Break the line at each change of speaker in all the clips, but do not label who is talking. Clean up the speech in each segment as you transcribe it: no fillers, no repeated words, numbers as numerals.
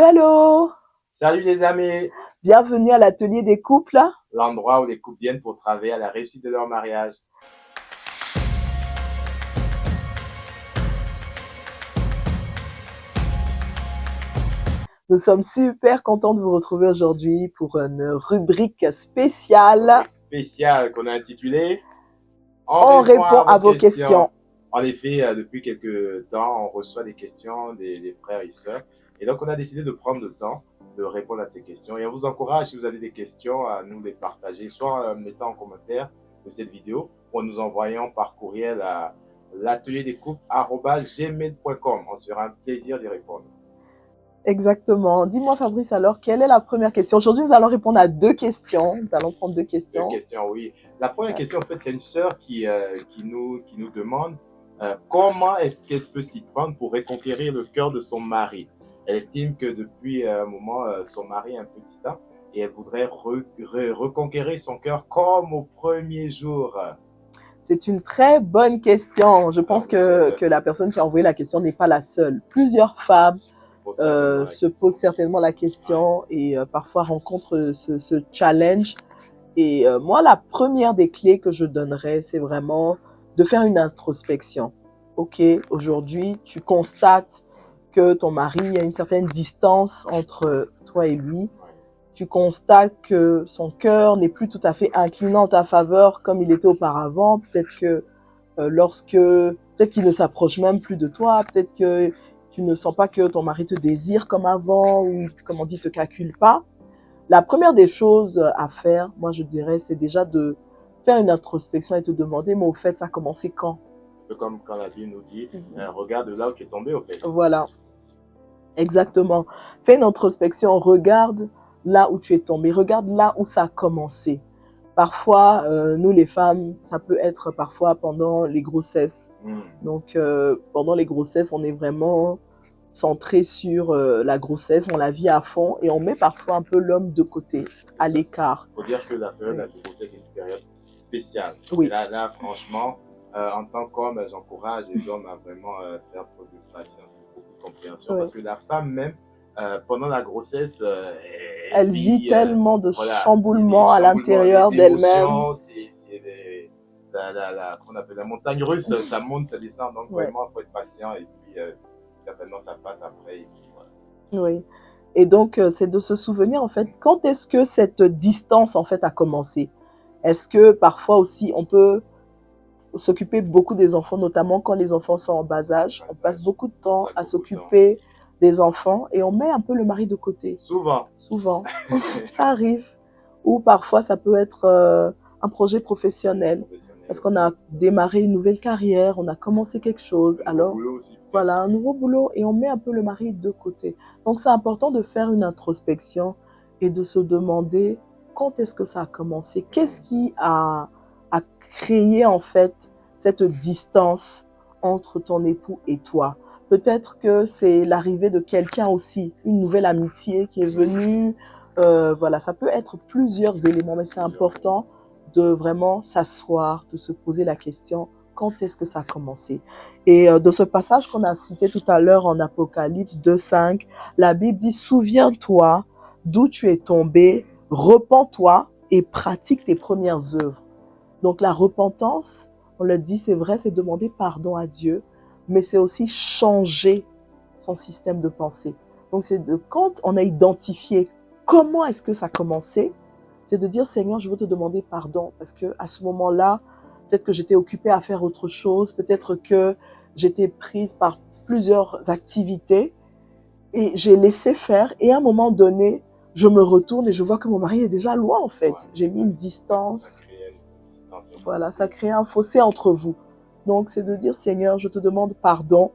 Hello,
Salut les amis,
bienvenue à l'atelier des couples.
l'endroit où les couples viennent pour travailler à la réussite de leur mariage.
Nous sommes super contents de vous retrouver aujourd'hui pour une rubrique spéciale.
Spécial qu'on a intitulé On
On
répond
répond
à
à
vos
vos
questions.
questions.
En effet, depuis quelques temps, on reçoit des questions des frères et sœurs. Et donc, on a décidé de prendre le temps de répondre à ces questions. Et on vous encourage, si vous avez des questions, à nous les partager, soit en mettant en commentaire de cette vidéo, ou en nous envoyant par courriel à l'atelierdecouples@gmail.com. On sera un plaisir d'y répondre.
Exactement. Dis-moi Fabrice, alors, quelle est la première question? Aujourd'hui, nous allons répondre à deux questions. Nous allons prendre deux
Deux
questions.
questions, oui. La première question, en fait, c'est une sœur qui nous demande comment est-ce qu'elle peut s'y prendre pour reconquérir le cœur de son mari. Elle estime que depuis un moment, son mari est un peu distant et elle voudrait reconquérir son cœur comme au premier jour.
C'est une très bonne question. Je pense que la personne qui a envoyé la question n'est pas la seule. Plusieurs femmes se posent certainement la question et parfois rencontrent ce challenge. Et moi, la première des clés que je donnerais, c'est vraiment de faire une introspection. Ok, aujourd'hui, tu constates que ton mari, il y a une certaine distance entre toi et lui. Tu constates que son cœur n'est plus tout à fait inclinant en ta faveur comme il était auparavant. Peut-être que peut-être qu'il ne s'approche même plus de toi. Peut-être que tu ne sens pas que ton mari te désire comme avant ou, comme on dit, te calcule pas. La première des choses à faire, moi je dirais, c'est déjà de faire une introspection et te demander, mais au fait, ça a commencé quand?
Un peu comme quand la Bible nous dit, regarde là où tu es tombé, au fait.
Voilà, exactement. Fais une introspection, regarde là où tu es tombé, regarde là où ça a commencé. Parfois, nous les femmes, ça peut être parfois pendant les grossesses. Donc, pendant les grossesses, on est vraiment centré sur la grossesse, on la vit à fond et on met parfois un peu l'homme de côté, à l'écart.
Il faut dire que la période de la grossesse est une période spéciale.
Oui.
Et là, franchement, en tant qu'homme, j'encourage les hommes à vraiment faire preuve de patience et beaucoup de compréhension. Parce que la femme même, pendant la grossesse,
elle vit tellement de chamboulements à l'intérieur d'elle-même.
C'est qu'on appelle la montagne russe, ça monte, ça descend. Donc vraiment, il faut être patient et puis certainement ça passe après. Et puis, voilà.
Oui. Et donc, c'est de se souvenir, en fait, quand est-ce que cette distance, en fait, a commencé? Est-ce que parfois aussi, on peut s'occuper beaucoup des enfants, notamment quand les enfants sont en bas âge. On passe beaucoup de temps à s'occuper des enfants et on met un peu le mari de côté.
Souvent.
Ça arrive. Ou parfois, ça peut être un projet professionnel. Parce qu'on a démarré une nouvelle carrière, on a commencé quelque chose. Alors, voilà, un nouveau boulot et on met un peu le mari de côté. Donc, c'est important de faire une introspection et de se demander quand est-ce que ça a commencé? Qu'est-ce qui a créé en fait cette distance entre ton époux et toi? Peut-être que c'est l'arrivée de quelqu'un aussi, une nouvelle amitié qui est venue. Voilà, ça peut être plusieurs éléments, mais c'est important de vraiment s'asseoir, de se poser la question, quand est-ce que ça a commencé? Et de ce passage qu'on a cité tout à l'heure en Apocalypse 2:5, la Bible dit, souviens-toi d'où tu es tombé, repens-toi et pratique tes premières œuvres. Donc la repentance, on le dit, c'est vrai, c'est demander pardon à Dieu, mais c'est aussi changer son système de pensée. Donc c'est quand on a identifié comment est-ce que ça a commencé, c'est de dire Seigneur, je veux te demander pardon parce que à ce moment-là, peut-être que j'étais occupée à faire autre chose, peut-être que j'étais prise par plusieurs activités et j'ai laissé faire et à un moment donné, je me retourne et je vois que mon mari est déjà loin en fait. J'ai mis une distance. Voilà, ça crée un fossé entre vous. Donc c'est de dire Seigneur, je te demande pardon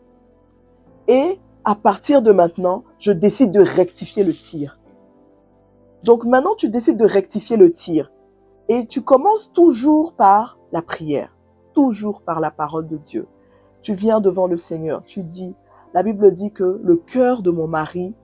et à partir de maintenant, je décide de rectifier le tir. Donc maintenant, tu décides de rectifier le tir. Et tu commences toujours par la prière, toujours par la parole de Dieu. Tu viens devant le Seigneur, tu dis, la Bible dit que le cœur de mon mari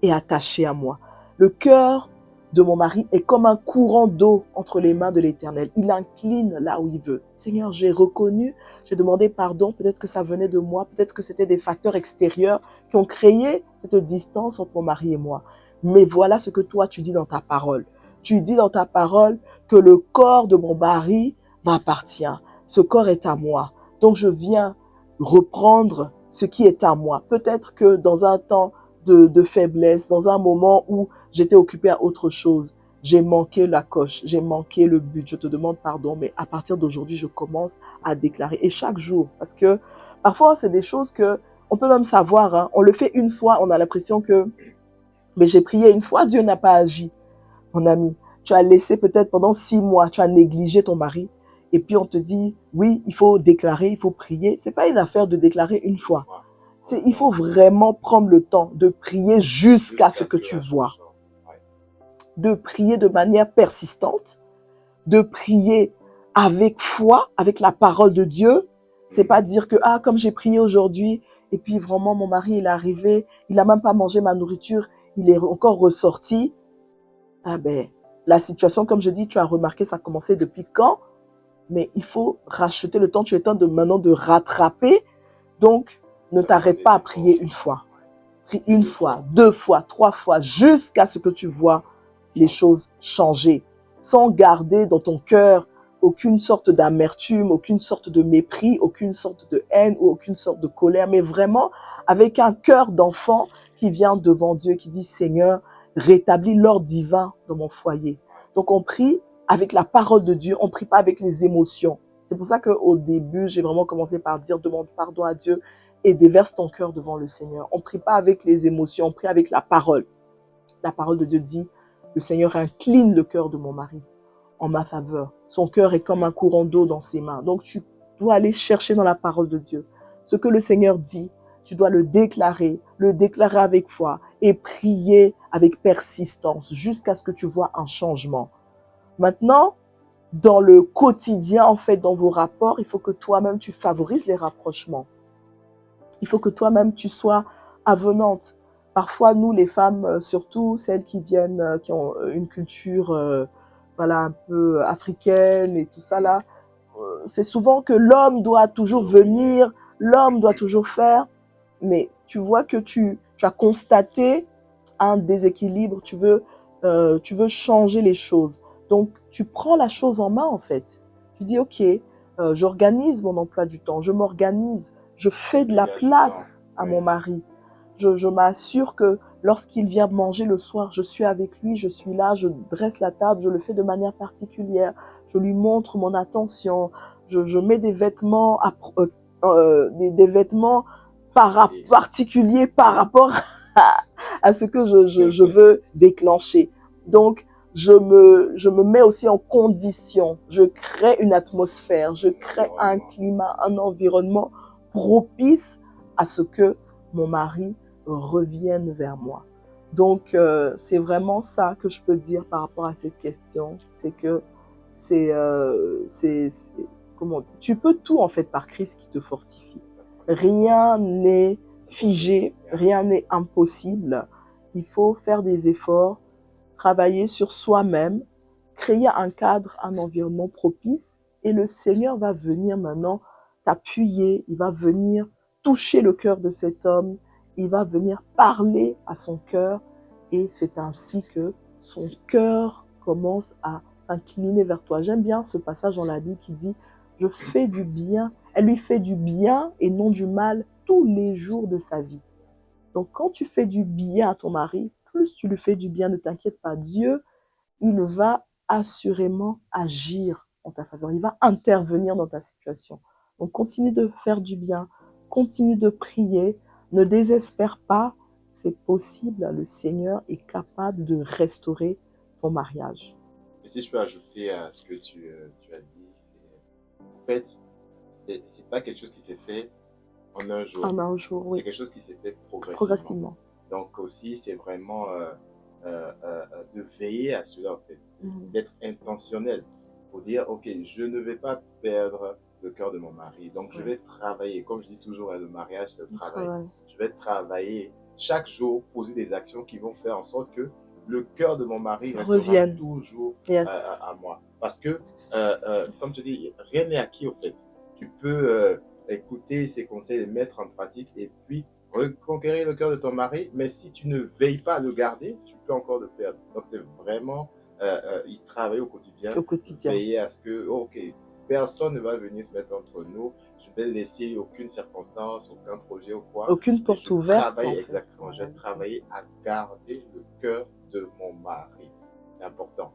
est attaché à moi. Le cœur de mon mari est comme un courant d'eau entre les mains de l'Éternel. Il incline là où il veut. Seigneur, j'ai reconnu, j'ai demandé pardon. Peut-être que ça venait de moi, peut-être que c'était des facteurs extérieurs qui ont créé cette distance entre mon mari et moi. Mais voilà ce que toi, tu dis dans ta parole. Tu dis dans ta parole que le corps de mon mari m'appartient. Ce corps est à moi. Donc je viens reprendre ce qui est à moi. Peut-être que dans un temps de faiblesse, dans un moment où j'étais occupée à autre chose, j'ai manqué la coche, j'ai manqué le but. Je te demande pardon, mais à partir d'aujourd'hui, je commence à déclarer. Et chaque jour, parce que parfois, c'est des choses que on peut même savoir. Hein, on le fait une fois, on a l'impression que mais j'ai prié une fois, Dieu n'a pas agi. Mon ami, tu as laissé peut-être pendant 6 mois, tu as négligé ton mari. Et puis on te dit, oui, il faut déclarer, il faut prier. C'est pas une affaire de déclarer une fois. Il faut vraiment prendre le temps de prier jusqu'à ce que tu vois. De prier de manière persistante, de prier avec foi, avec la parole de Dieu. C'est pas dire que, ah, comme j'ai prié aujourd'hui, et puis vraiment mon mari, il est arrivé, il a même pas mangé ma nourriture, il est encore ressorti. Ah ben, la situation, comme je dis, tu as remarqué, ça a commencé depuis quand? Mais il faut racheter le temps. Tu es temps de maintenant de rattraper. Donc, ne t'arrête pas à prier une fois. Prie une fois, 2 fois, 3 fois, jusqu'à ce que tu vois les choses changer. Sans garder dans ton cœur aucune sorte d'amertume, aucune sorte de mépris, aucune sorte de haine ou aucune sorte de colère, mais vraiment avec un cœur d'enfant qui vient devant Dieu, qui dit, Seigneur, rétablis l'ordre divin dans mon foyer. Donc on prie avec la parole de Dieu, on prie pas avec les émotions. C'est pour ça qu'au début, j'ai vraiment commencé par dire, demande pardon à Dieu et déverse ton cœur devant le Seigneur. On prie pas avec les émotions, on prie avec la parole. La parole de Dieu dit, le Seigneur incline le cœur de mon mari en ma faveur. Son cœur est comme un courant d'eau dans ses mains. Donc tu dois aller chercher dans la parole de Dieu. Ce que le Seigneur dit, tu dois le déclarer avec foi et prier avec persistance jusqu'à ce que tu vois un changement. Maintenant, dans le quotidien, en fait, dans vos rapports, il faut que toi-même tu favorises les rapprochements. Il faut que toi-même tu sois avenante. Parfois, nous, les femmes, surtout celles qui viennent, qui ont une culture voilà, un peu africaine et tout ça là, c'est souvent que l'homme doit toujours venir, l'homme doit toujours faire. Mais tu vois que tu as constaté un déséquilibre, tu veux changer les choses. Donc, tu prends la chose en main, en fait. Tu dis, OK, j'organise mon emploi du temps, je m'organise, je fais de la place à mon mari. Je m'assure que lorsqu'il vient manger le soir, je suis avec lui, je suis là, je dresse la table, je le fais de manière particulière, je lui montre mon attention, je mets des vêtements, des vêtements particuliers par rapport à ce que je veux déclencher. Donc, je me mets aussi en condition, je crée une atmosphère, je crée un climat, un environnement propice à ce que mon mari revienne vers moi. Donc, c'est vraiment ça que je peux dire par rapport à cette question, c'est que comment tu peux tout en fait par Christ qui te fortifie. Rien n'est figé, rien n'est impossible. Il faut faire des efforts, travailler sur soi-même, créer un cadre, un environnement propice et le Seigneur va venir maintenant t'appuyer, il va venir toucher le cœur de cet homme, il va venir parler à son cœur et c'est ainsi que son cœur commence à s'incliner vers toi. J'aime bien ce passage dans la Bible qui dit « Je fais du bien ». Elle lui fait du bien et non du mal tous les jours de sa vie. Donc quand tu fais du bien à ton mari, plus tu lui fais du bien, ne t'inquiète pas, Dieu, il va assurément agir en ta faveur. Il va intervenir dans ta situation. Donc continue de faire du bien, continue de prier, ne désespère pas, c'est possible, le Seigneur est capable de restaurer ton mariage.
Et si je peux ajouter à ce que tu as dit, en fait, c'est pas quelque chose qui s'est fait en un jour.
En un jour, oui.
C'est quelque chose qui s'est fait
Progressivement.
Donc aussi, c'est vraiment de veiller à cela, en fait, d'être intentionnel pour dire, ok, je ne vais pas perdre le cœur de mon mari, donc je vais travailler, comme je dis toujours, le mariage, c'est le travail. Je vais travailler chaque jour, poser des actions qui vont faire en sorte que le cœur de mon mari restera
Reviennent.
toujours
Yes.
à moi. Parce que, comme je dis, rien n'est acquis au fait. Tu peux écouter ses conseils, les mettre en pratique et puis reconquérir le cœur de ton mari. Mais si tu ne veilles pas à le garder, tu peux encore le perdre. Donc c'est vraiment y travailler au quotidien, veiller à ce que, ok, personne ne va venir se mettre entre nous. Je vais laisser aucune circonstance, aucun projet ou quoi.
Aucune porte ouverte.
Exactement. Je vais travailler à garder le cœur de mon mari. C'est important.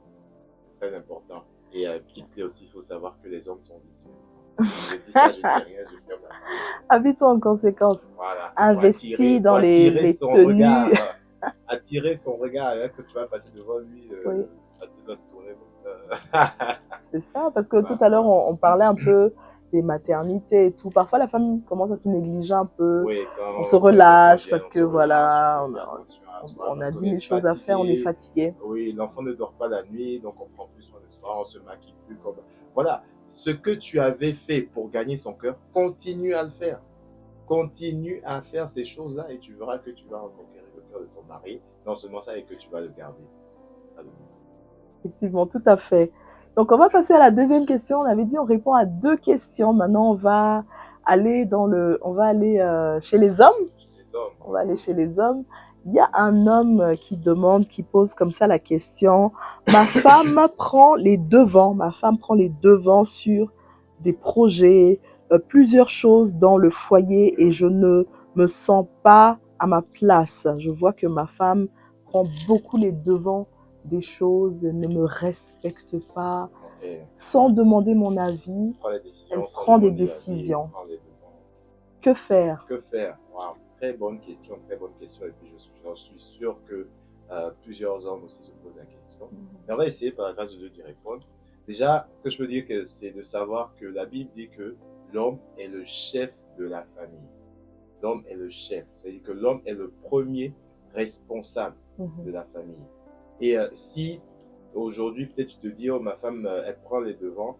Très important. Et petite clé aussi, il faut savoir que les hommes sont visuels. Je dis ça, je dis rien, je ferme la parole.
Habille-toi en conséquence.
Voilà.
Investis dans les tenues.
Regard, attirer son regard. Là, que tu vas passer devant lui,
oui.
ça te doit se tourner comme ça.
C'est ça, parce que tout à l'heure, on parlait un peu des maternités et tout. Parfois, la femme commence à se négliger un peu.
Oui,
on se relâche parce que voilà, on a 10 000 choses à faire, on est fatigué.
Oui, l'enfant ne dort pas la nuit, donc on prend plus soin de soi, on se maquille plus comme... Voilà, ce que tu avais fait pour gagner son cœur, continue à le faire. Continue à faire ces choses-là et tu verras que tu vas reconquérir le cœur de ton mari. Non seulement ça, et que tu vas le garder.
Effectivement, tout à fait. Donc, on va passer à la deuxième question. On avait dit on répond à 2 questions. Maintenant, on va aller chez les hommes. On va aller chez les hommes. Il y a un homme qui pose comme ça la question. Ma femme prend les devants. Ma femme prend les devants sur des projets, plusieurs choses dans le foyer et je ne me sens pas à ma place. Je vois que ma femme prend beaucoup les devants des choses, ne me respecte pas, sans demander mon avis, elle prend des décisions. Que faire?
Que faire? Wow. Très bonne question, et puis j'en suis sûr que plusieurs hommes aussi se posent la question. Mais on va essayer par la grâce de Dieu d'y répondre. Déjà, ce que je peux dire, c'est de savoir que la Bible dit que l'homme est le chef de la famille. L'homme est le chef, c'est-à-dire que l'homme est le premier responsable de la famille. Et si aujourd'hui, peut-être tu te dis, oh, ma femme, elle prend les devants,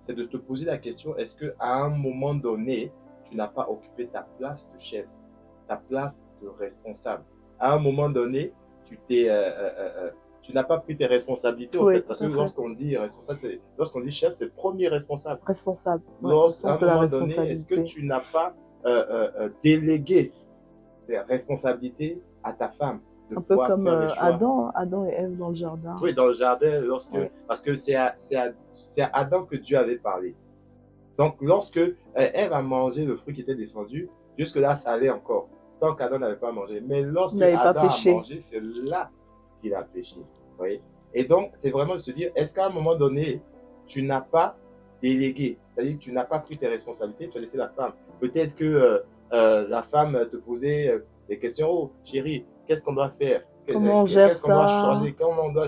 c'est de te poser la question, est-ce qu'à un moment donné, tu n'as pas occupé ta place de chef, ta place de responsable? À un moment donné, tu n'as pas pris tes responsabilités, en fait. Parce que lorsqu'on dit responsable, lorsqu'on dit chef, c'est le premier responsable.
Responsable.
À un moment donné, est-ce que tu n'as pas délégué tes responsabilités à ta femme?
Un peu comme Adam et Ève dans le jardin.
Oui, dans le jardin, parce que c'est à Adam que Dieu avait parlé. Donc, lorsque Ève a mangé le fruit qui était défendu, jusque-là, ça allait encore. Tant qu'Adam n'avait pas mangé. Mais lorsque Adam a mangé, c'est là qu'il a péché. Oui. Et donc, c'est vraiment de se dire, est-ce qu'à un moment donné, tu n'as pas délégué? C'est-à-dire que tu n'as pas pris tes responsabilités, tu as laissé la femme. Peut-être que la femme te posait des questions. Oh, chérie, qu'est-ce qu'on doit faire?
Comment on gère ça?
Comment on doit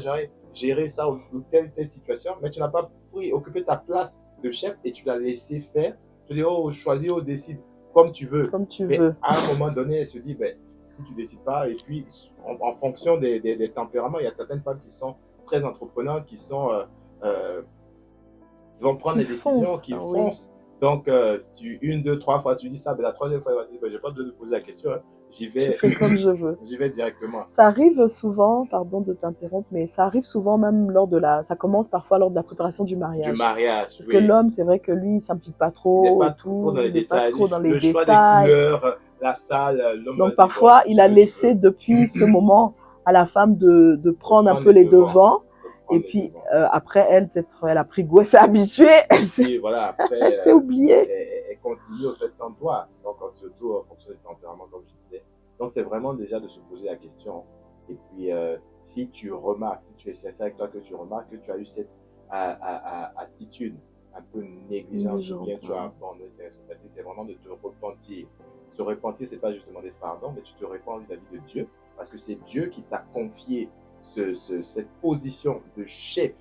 gérer ça ou telle situation? Mais tu n'as pas occupé ta place de chef et tu l'as laissé faire. Tu dis, oh, choisis, oh, décide comme tu veux.
Comme tu veux.
À un moment donné, elle se dit, ben, si tu ne décides pas, et puis en fonction des tempéraments, il y a certaines femmes qui sont très entreprenantes, qui vont prendre des décisions, qui foncent. Donc, une, deux, trois fois, tu dis ça, mais la troisième fois, elle va dire, ben, je n'ai pas besoin de poser la question. Hein.
Je fais comme je veux.
J'y vais directement.
Ça arrive souvent, pardon de t'interrompre, mais ça arrive souvent même ça commence parfois lors de la préparation du mariage. Parce que l'homme, c'est vrai que lui, il ne s'implique pas trop.
Il n'est pas trop dans les détails.
Le
choix des couleurs, la salle, l'homme.
Donc parfois, il a laissé depuis ce moment à la femme de prendre un peu les devants. Et puis après, elle, peut-être, elle a pris goût, elle s'est habituée.
Voilà, après,
elle s'est oubliée.
Elle continue au fait sans toi. Donc surtout en fonction des tempéraments, comme je disais. Donc c'est vraiment déjà de se poser la question. Et puis si tu remarques, si tu es sincère avec toi, que tu remarques que tu as eu cette attitude un peu négligente, bien tu as abandonné tes responsabilités, c'est vraiment de te repentir. Se repentir, c'est pas juste demander pardon, mais tu te repens vis-à-vis de Dieu, parce que c'est Dieu qui t'a confié cette position de chef,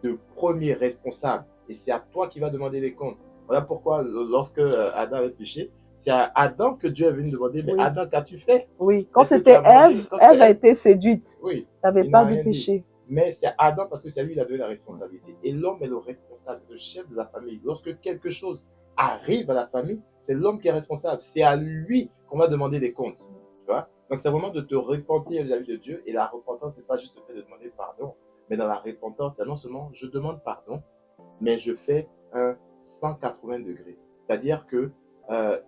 de premier responsable, et c'est à toi qui vas demander les comptes. Voilà pourquoi lorsque Adam avait péché, c'est à Adam que Dieu est venu demander, mais Adam, qu'as-tu fait?
Oui, quand c'était Ève, Ève a été séduite.
Oui.
Il n'avait pas de péché.
Mais c'est Adam parce que c'est à lui qu'il a donné la responsabilité. Et l'homme est le responsable, le chef de la famille. Lorsque quelque chose arrive à la famille, c'est l'homme qui est responsable. C'est à lui qu'on va demander des comptes. Tu vois? Donc, c'est vraiment de te repentir vis-à-vis de Dieu. Et la repentance, c'est pas juste le fait de demander pardon. Mais dans la repentance, c'est non seulement je demande pardon, mais je fais un 180 degrés. C'est-à-dire que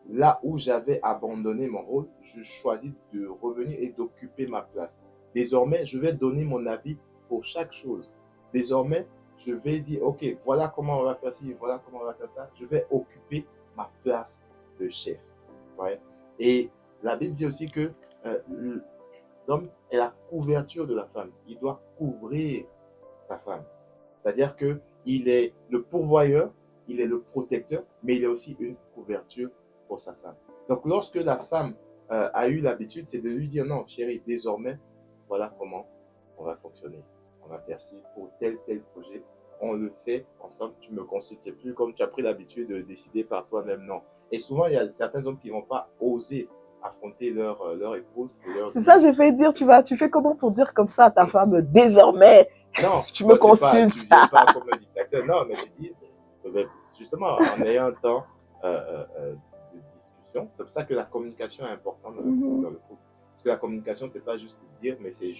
là où j'avais abandonné mon rôle, je choisis de revenir et d'occuper ma place. Désormais, je vais donner mon avis pour chaque chose. Désormais, je vais dire, OK, voilà comment on va faire ci, voilà comment on va faire ça. Je vais occuper ma place de chef. Ouais. Et la Bible dit aussi que l'homme est la couverture de la femme. Il doit couvrir sa femme. C'est-à-dire qu'il est le pourvoyeur, il est le protecteur, mais il est aussi une couverture pour sa femme. Donc, lorsque la femme a eu l'habitude, c'est de lui dire non, chérie, désormais, voilà comment on va fonctionner. On va faire ci pour tel projet. On le fait ensemble. Tu me consultes. C'est plus comme tu as pris l'habitude de décider par toi-même, non. Et souvent, il y a certains hommes qui ne vont pas oser affronter leur épouse.
C'est ça, j'ai fait dire, tu fais comment pour dire comme ça à ta femme, désormais,
non,
tu me
consultes.
consultes.
Tu ne viens pas comme un dictateur. Non, mais tu dis, justement, en ayant un temps de discussion, c'est pour ça que la communication est importante dans le couple. Parce que la communication, c'est pas juste dire, mais c'est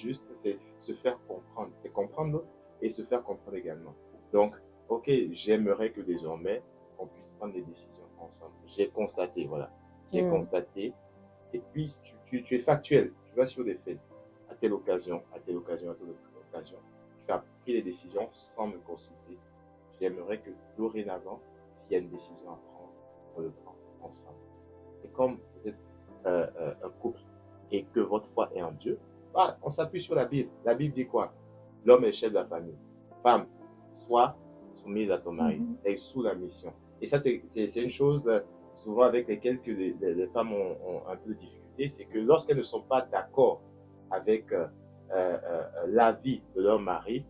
se faire comprendre. C'est comprendre l'autre et se faire comprendre également. Donc, ok, j'aimerais que désormais, on puisse prendre des décisions ensemble. J'ai constaté, voilà. J'ai constaté. Et puis, tu es factuel. Tu vas sur des faits. À telle occasion, à telle occasion, à telle occasion. Tu as pris les décisions sans me consulter. J'aimerais que dorénavant, s'il y a une décision à prendre, on le prend ensemble. Et comme vous êtes un couple et que votre foi est en Dieu, bah, on s'appuie sur la Bible. La Bible dit quoi? L'homme est le chef de la famille. Femme, sois soumise à ton mari et sous la mission. Et ça, c'est une chose souvent avec lesquelles que les femmes ont un peu de difficulté, c'est que lorsqu'elles ne sont pas d'accord avec l'avis de leur mari,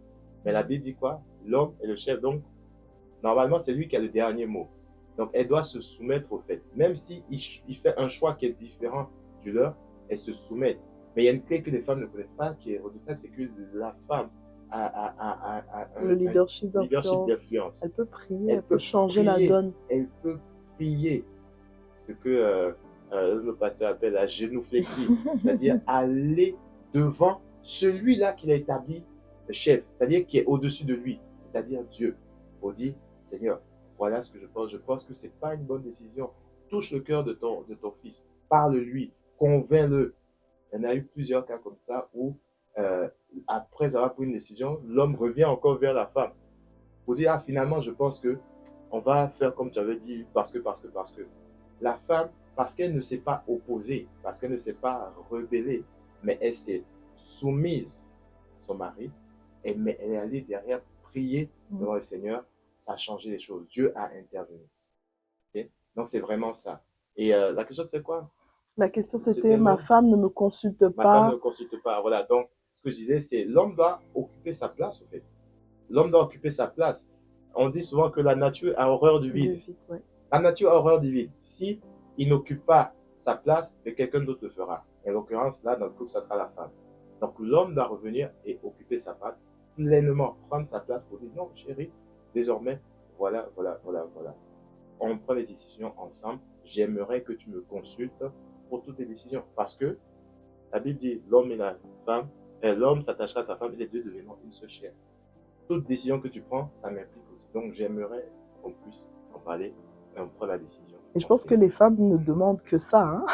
mais la Bible dit quoi? L'homme est le chef, donc normalement, c'est lui qui a le dernier mot. Donc, elle doit se soumettre au fait. Même si il fait un choix qui est différent du leur, elle se soumet. Mais il y a une clé que les femmes ne connaissent pas, qui est redoutable, c'est que la femme a
le leadership
d'influence.
Elle peut prier, elle peut changer la donne.
Elle peut prier ce que le pasteur appelle la génouflexie, c'est-à-dire aller devant celui-là qu'il a établi le chef, c'est-à-dire qui est au-dessus de lui, c'est-à-dire Dieu, pour dire Seigneur, voilà ce que je pense. Je pense que ce n'est pas une bonne décision. Touche le cœur de ton fils. Parle-lui. Convainc-le. Il y en a eu plusieurs cas comme ça où, après avoir pris une décision, l'homme revient encore vers la femme pour dire, ah, finalement, je pense que on va faire comme tu avais dit, parce que. La femme, parce qu'elle ne s'est pas opposée, parce qu'elle ne s'est pas rebellée, mais elle s'est soumise à son mari, mais elle est allée derrière prier devant le Seigneur, ça a changé les choses. Dieu a intervenu. Okay? Donc, c'est vraiment ça. Et la question, c'est quoi?
La question, c'était ma femme ne me consulte pas.
Ma femme ne me consulte pas. Voilà. Donc, ce que je disais, c'est l'homme doit occuper sa place, en fait. L'homme doit occuper sa place. On dit souvent que la nature a horreur du vide.
Ouais.
La nature a horreur du vide. Si il n'occupe pas sa place, quelqu'un d'autre le fera. En l'occurrence, là, dans le couple, ça sera la femme. Donc, l'homme doit revenir et occuper sa place pleinement, prendre sa place pour dire non, chérie, désormais, voilà. On prend les décisions ensemble. J'aimerais que tu me consultes pour toutes les décisions. Parce que la Bible dit l'homme et la femme, l'homme s'attachera à sa femme et les deux deviendront une seule chair. Toute décision que tu prends, ça m'implique aussi. Donc, j'aimerais qu'on puisse en parler et on prend la décision.
Et je pense que les femmes ne demandent que ça. Hein.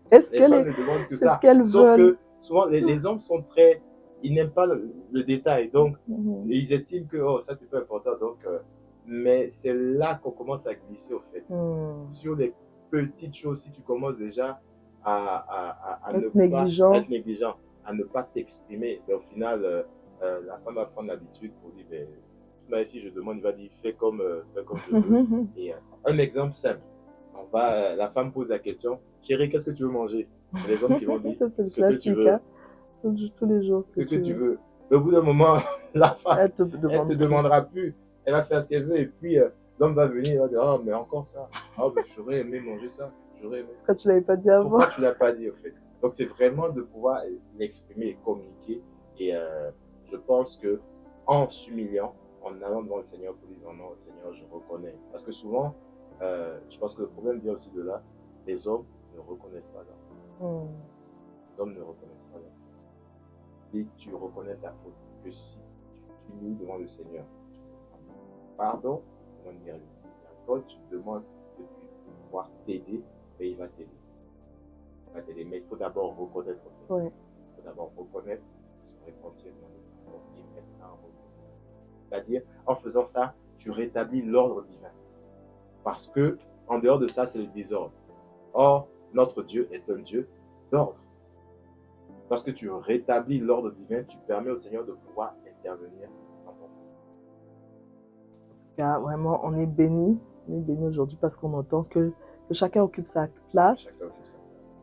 Est-ce
les femmes ne demandent que ça.
Qu'elles
Sauf
veulent...
que souvent, les hommes sont très... Ils n'aiment pas le détail. Donc, ils estiment que oh, ça, c'est pas important. Donc, mais c'est là qu'on commence à glisser, au fait. Sur les petites choses, si tu commences déjà à
être négligent,
à ne pas t'exprimer, au final, la femme va prendre l'habitude pour dire, ben, si je demande, il va dire, fais comme je veux. Et un exemple simple. La femme pose la question, chérie, qu'est-ce que tu veux manger? Les hommes qui vont dire,
ça, c'est le
ce que tu veux.
Hein? Tous les jours,
ce que tu veux. Mais au bout d'un moment, la femme, elle te demandera plus. Elle va faire ce qu'elle veut et puis l'homme va venir, il va dire, oh, mais encore ça. Oh, mais j'aurais aimé manger ça.
Pourquoi tu ne l'avais pas dit avant?
Pourquoi tu ne l'as pas dit, au fait? Donc, c'est vraiment de pouvoir l'exprimer et communiquer. Et je pense que en s'humiliant, en allant devant le Seigneur pour dire, non, Seigneur, je reconnais. Parce que souvent, je pense que le problème vient aussi de là. Les hommes ne reconnaissent pas l'homme. les hommes ne reconnaissent pas leur faute. Si tu reconnais ta faute, que si tu t'unies devant le Seigneur, tu demandes pardon, tu demandes miséricorde, tu demandes de pouvoir t'aider, et il va t'aider. Il va t'aider. Mais il faut d'abord reconnaître.
Oui.
Il faut d'abord reconnaître, se repentir dans le pardon et maintenant reconnaître. C'est-à-dire, en faisant ça, tu rétablis l'ordre divin. Parce que, en dehors de ça, c'est le désordre. Or, notre Dieu est un Dieu d'ordre. Lorsque tu rétablis l'ordre divin, tu permets au Seigneur de pouvoir intervenir dans ton cœur.
En tout cas, vraiment, on est béni aujourd'hui parce qu'on entend que chacun occupe sa place,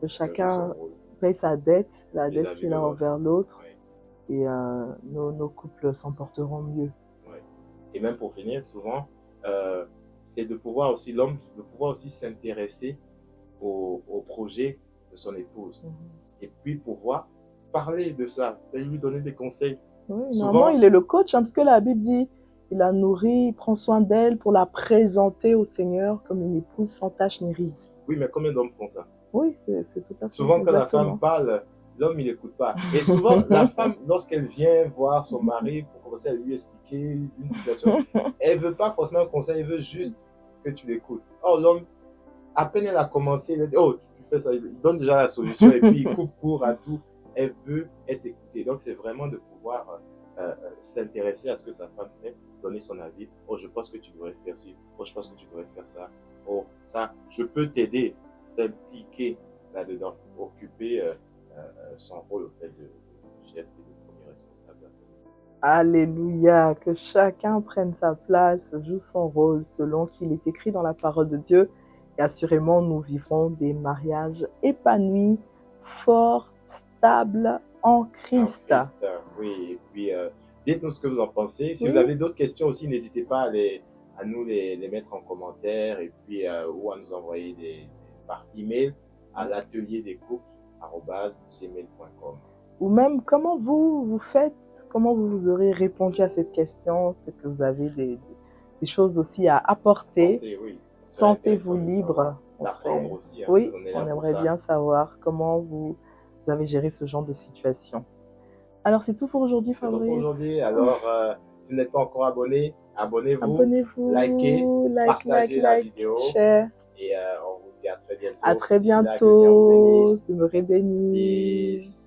que chacun paye sa dette, la dette qu'il a envers l'autre, et nos couples s'en porteront mieux.
Ouais. Et même pour finir, souvent, c'est de pouvoir aussi, l'homme, de pouvoir aussi s'intéresser au projet de son épouse. Et puis pouvoir parler de ça, c'est lui donner des conseils.
Oui, normalement, il est le coach, parce que la Bible dit, il la nourrit, il prend soin d'elle pour la présenter au Seigneur comme une épouse sans tache ni ride.
Oui, mais combien d'hommes font ça?
Oui, c'est tout à fait.
Souvent, quand la femme parle, l'homme, il n'écoute pas. Et souvent, la femme, lorsqu'elle vient voir son mari pour commencer à lui expliquer une situation, elle ne veut pas forcément un conseil, elle veut juste que tu l'écoutes. Or, l'homme, à peine elle a commencé, il a dit, oh, tu fais ça, il donne déjà la solution et puis il coupe court à tout. Elle veut être écoutée. Donc, c'est vraiment de pouvoir s'intéresser à ce que sa femme fait, donner son avis. Oh, je pense que tu devrais faire ci. Oh, je pense que tu devrais faire ça. Oh, ça, je peux t'aider. S'impliquer là-dedans, occuper son rôle au fait de chef et de premier responsable.
Alléluia, que chacun prenne sa place, joue son rôle selon qu'il est écrit dans la parole de Dieu. Et assurément, nous vivrons des mariages épanouis, forts, stables en Christ.
Oui, et puis dites-nous ce que vous en pensez. Si vous avez d'autres questions aussi, n'hésitez pas à nous les mettre en commentaire et puis ou à nous envoyer par email à l'atelierdescouples@gmail.com.
Ou même comment vous faites, comment vous aurez répondu à cette question, c'est que vous avez des choses aussi à apporter.
Oui.
Sentez-vous libre.
Aussi,
oui, on aimerait bien savoir comment vous avez géré ce genre de situation. Alors, c'est tout pour aujourd'hui, Fabrice.
C'est tout pour aujourd'hui. Alors, si vous n'êtes pas encore abonné, abonnez-vous.
Abonnez-vous.
Likez, partagez la vidéo.
Share.
Et on vous dit à très bientôt.
À très bientôt. Demeurez bénis.